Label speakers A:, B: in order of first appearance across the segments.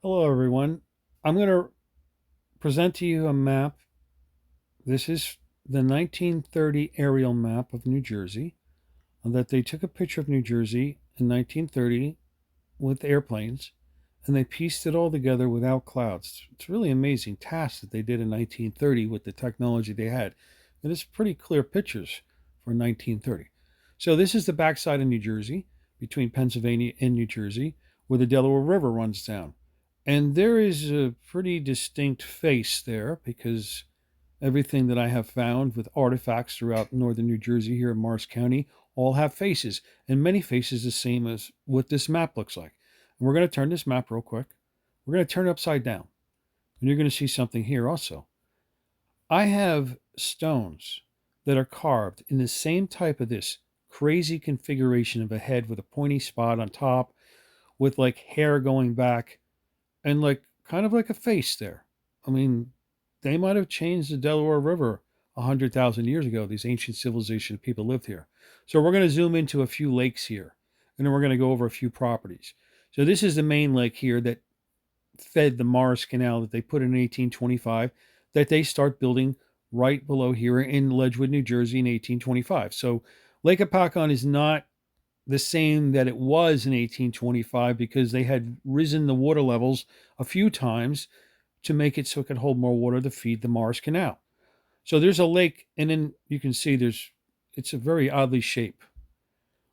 A: Hello, everyone. I'm going to present to you a map. This is the 1930 aerial map of New Jersey that they took a picture of New Jersey in 1930 with airplanes and they pieced it all together without clouds. It's really amazing task that they did in 1930 with the technology they had. And it's pretty clear pictures for 1930. So this is the backside of New Jersey between Pennsylvania and New Jersey where the Delaware River runs down. And there is a pretty distinct face there because everything that I have found with artifacts throughout northern New Jersey here in Morris County all have faces, and many faces the same as what this map looks like. And we're going to turn this map real quick. We're going to turn it upside down, and you're going to see something here also. I have stones that are carved in the same type of this crazy configuration of a head with a pointy spot on top, with like hair going back, and like kind of like a face there. I mean, they might have changed the Delaware River 100,000 years ago. These ancient civilization people lived here. So we're going to zoom into a few lakes here, and then we're going to go over a few properties. So this is the main lake here that fed the Morris Canal that they put in 1825, that they start building right below here in Ledgewood, New Jersey in 1825. So Lake Apacon is not the same that it was in 1825 because they had risen the water levels a few times to make it so it could hold more water to feed the Morris Canal. So there's a lake, and then you can see it's a very oddly shaped.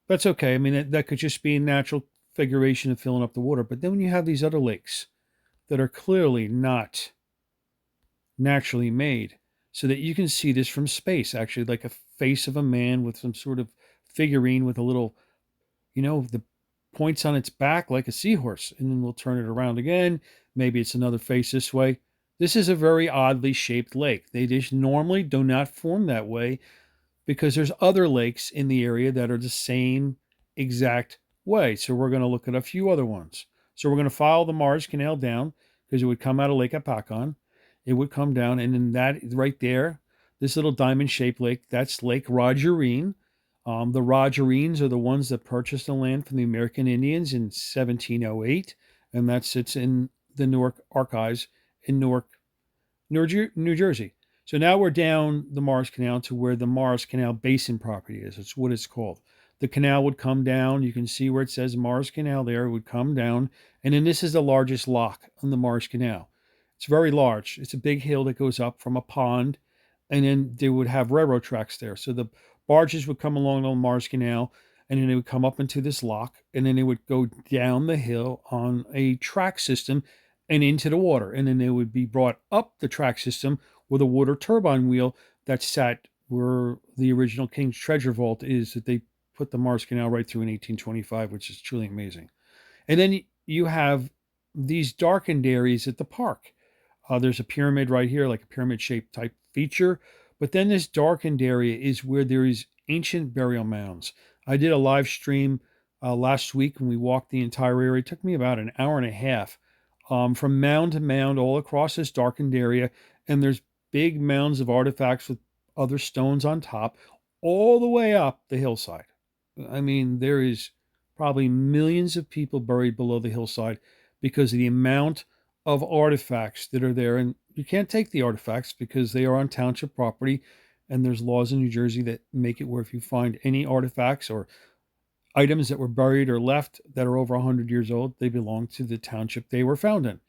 A: That's okay. I mean, that could just be a natural figuration of filling up the water. But then when you have these other lakes that are clearly not naturally made, so that you can see this from space, actually, like a face of a man with some sort of figurine with a little, the points on its back like a seahorse. And then we'll turn it around again. Maybe it's another face this way. This is a very oddly shaped lake. They just normally do not form that way because there's other lakes in the area that are the same exact way. So we're going to look at a few other ones. So we're going to follow the Morris Canal down because it would come out of Lake Apacon. It would come down, and then that right there, this little diamond-shaped lake, that's Lake Rogerine. The Rogerines are the ones that purchased the land from the American Indians in 1708, and that sits in the Newark Archives in Newark, New Jersey. So now we're down the Morris Canal to where the Morris Canal Basin property is. It's what it's called. The canal would come down. You can see where it says Morris Canal there. It would come down. And then this is the largest lock on the Morris Canal. It's very large. It's a big hill that goes up from a pond. And then they would have railroad tracks there. So the barges would come along the Morris Canal, and then they would come up into this lock, and then they would go down the hill on a track system and into the water. And then they would be brought up the track system with a water turbine wheel that sat where the original King's Treasure Vault is that they put the Morris Canal right through in 1825, which is truly amazing. And then you have these darkened areas at the park. There's a pyramid right here, like a pyramid-shaped type feature. But then this darkened area is where there is ancient burial mounds. I did a live stream last week when we walked the entire area. It took me about an hour and a half from mound to mound all across this darkened area. And there's big mounds of artifacts with other stones on top all the way up the hillside. I mean, there is probably millions of people buried below the hillside because of the amount of artifacts that are there. And you can't take the artifacts because they are on township property. And there's laws in New Jersey that make it where if you find any artifacts or items that were buried or left that are over 100 years old, they belong to the township they were found in.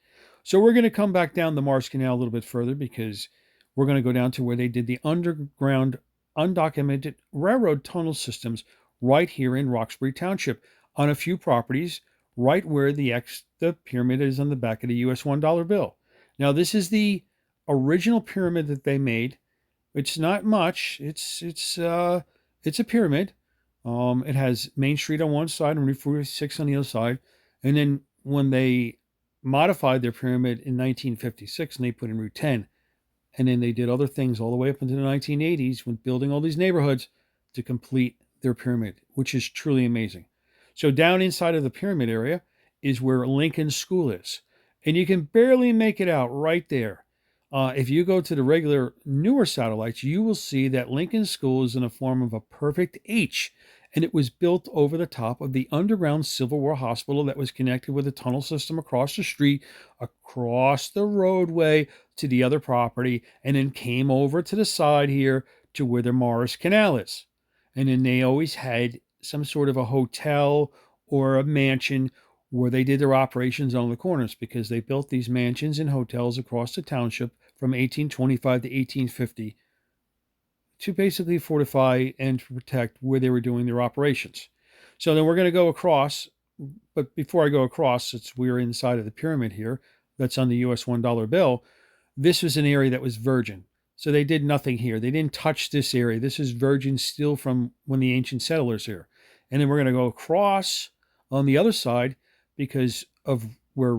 A: So we're going to come back down the Morris Canal a little bit further because we're going to go down to where they did the underground undocumented railroad tunnel systems right here in Roxbury Township on a few properties right where the pyramid is on the back of the US $1 bill. Now this is the original pyramid that they made. It's not much. It's a pyramid. It has Main Street on one side and Route 46 on the other side. And then when they modified their pyramid in 1956 and they put in Route 10, and then they did other things all the way up into the 1980s when building all these neighborhoods to complete their pyramid, which is truly amazing. So down inside of the pyramid area is where Lincoln School is. And you can barely make it out right there. If you go to the regular newer satellites, you will see that Lincoln School is in a form of a perfect H. and it was built over the top of the underground Civil War hospital that was connected with a tunnel system across the street, across the roadway to the other property, and then came over to the side here to where the Morris Canal is. And then they always had some sort of a hotel or a mansion where they did their operations on the corners, because they built these mansions and hotels across the township from 1825 to 1850 to basically fortify and to protect where they were doing their operations. So then we're going to go across, but before I go across, since we're inside of the pyramid here, that's on the US $1 bill, this was an area that was virgin. So they did nothing here. They didn't touch this area. This is virgin still from when the ancient settlers here. And then we're going to go across on the other side because of where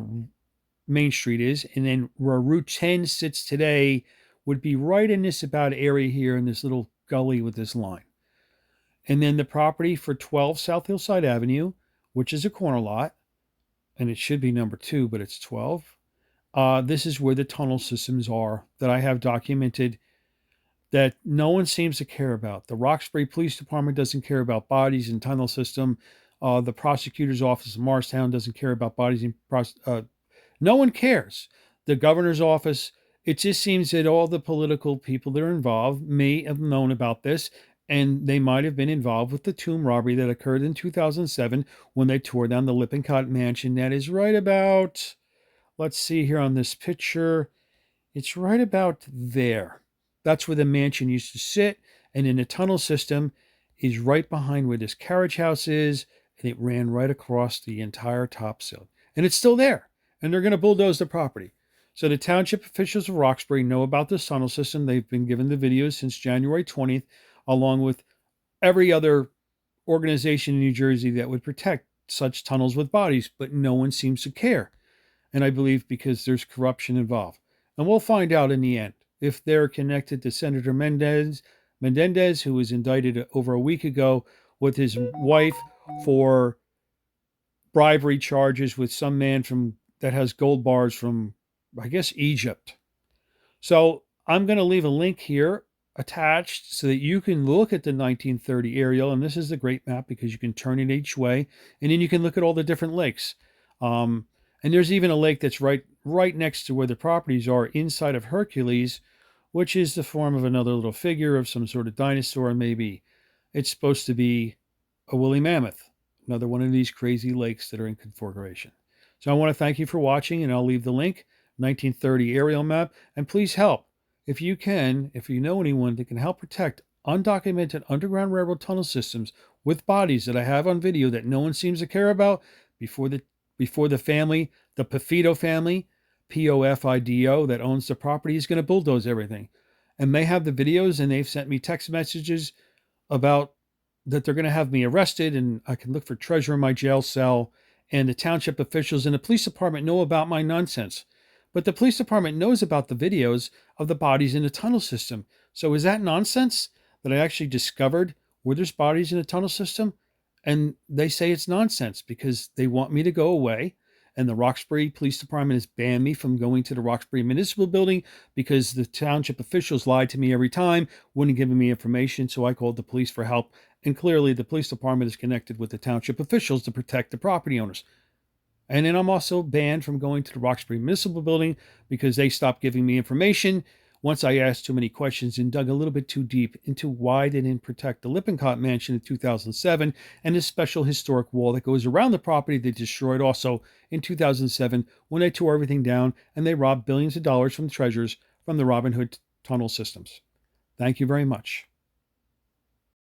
A: Main Street is, and then where Route 10 sits today would be right in this about area here in this little gully with this line. And then the property for 12 South Hillside Avenue, which is a corner lot, and it should be number 2, but it's 12. This is where the tunnel systems are that I have documented that no one seems to care about. The Roxbury Police Department doesn't care about bodies and tunnel system. The prosecutor's office in Morristown doesn't care about bodies and no one cares. The governor's office, it just seems that all the political people that are involved may have known about this, and they might have been involved with the tomb robbery that occurred in 2007 when they tore down the Lippincott mansion. That is right about, let's see here on this picture, it's right about there. That's where the mansion used to sit, and then the tunnel system is right behind where this carriage house is, and it ran right across the entire topsoil. And it's still there, and they're going to bulldoze the property. So the township officials of Roxbury know about this tunnel system. They've been given the videos since January 20th, along with every other organization in New Jersey that would protect such tunnels with bodies, but no one seems to care. And I believe because there's corruption involved. And we'll find out in the end if they're connected to Senator Menendez, who was indicted over a week ago with his wife for bribery charges with some man that has gold bars from, I guess, Egypt. So I'm going to leave a link here attached so that you can look at the 1930 aerial. And this is the great map because you can turn it each way, and then you can look at all the different lakes. And there's even a lake that's right next to where the properties are inside of Hercules, which is the form of another little figure of some sort of dinosaur. Maybe it's supposed to be a woolly mammoth, another one of these crazy lakes that are in configuration. So I want to thank you for watching, and I'll leave the link, 1930 aerial map, and please help. If you can, if you know anyone that can help protect undocumented Underground Railroad tunnel systems with bodies that I have on video that no one seems to care about, before the family, the Pofido family, Pofido, that owns the property, is going to bulldoze everything. And they have the videos, and they've sent me text messages about that they're going to have me arrested, and I can look for treasure in my jail cell. And the township officials and the police department know about my nonsense. But the police department knows about the videos of the bodies in the tunnel system. So is that nonsense that I actually discovered where there's bodies in the tunnel system? And they say it's nonsense because they want me to go away. And the Roxbury Police Department has banned me from going to the Roxbury Municipal Building because the township officials lied to me every time, wouldn't give me information. So I called the police for help. And clearly the police department is connected with the township officials to protect the property owners. And then I'm also banned from going to the Roxbury Municipal Building because they stopped giving me information once I asked too many questions and dug a little bit too deep into why they didn't protect the Lippincott mansion in 2007 and this special historic wall that goes around the property they destroyed also in 2007 when they tore everything down and they robbed billions of dollars from treasures from the Robinhood tunnel systems. Thank you very much.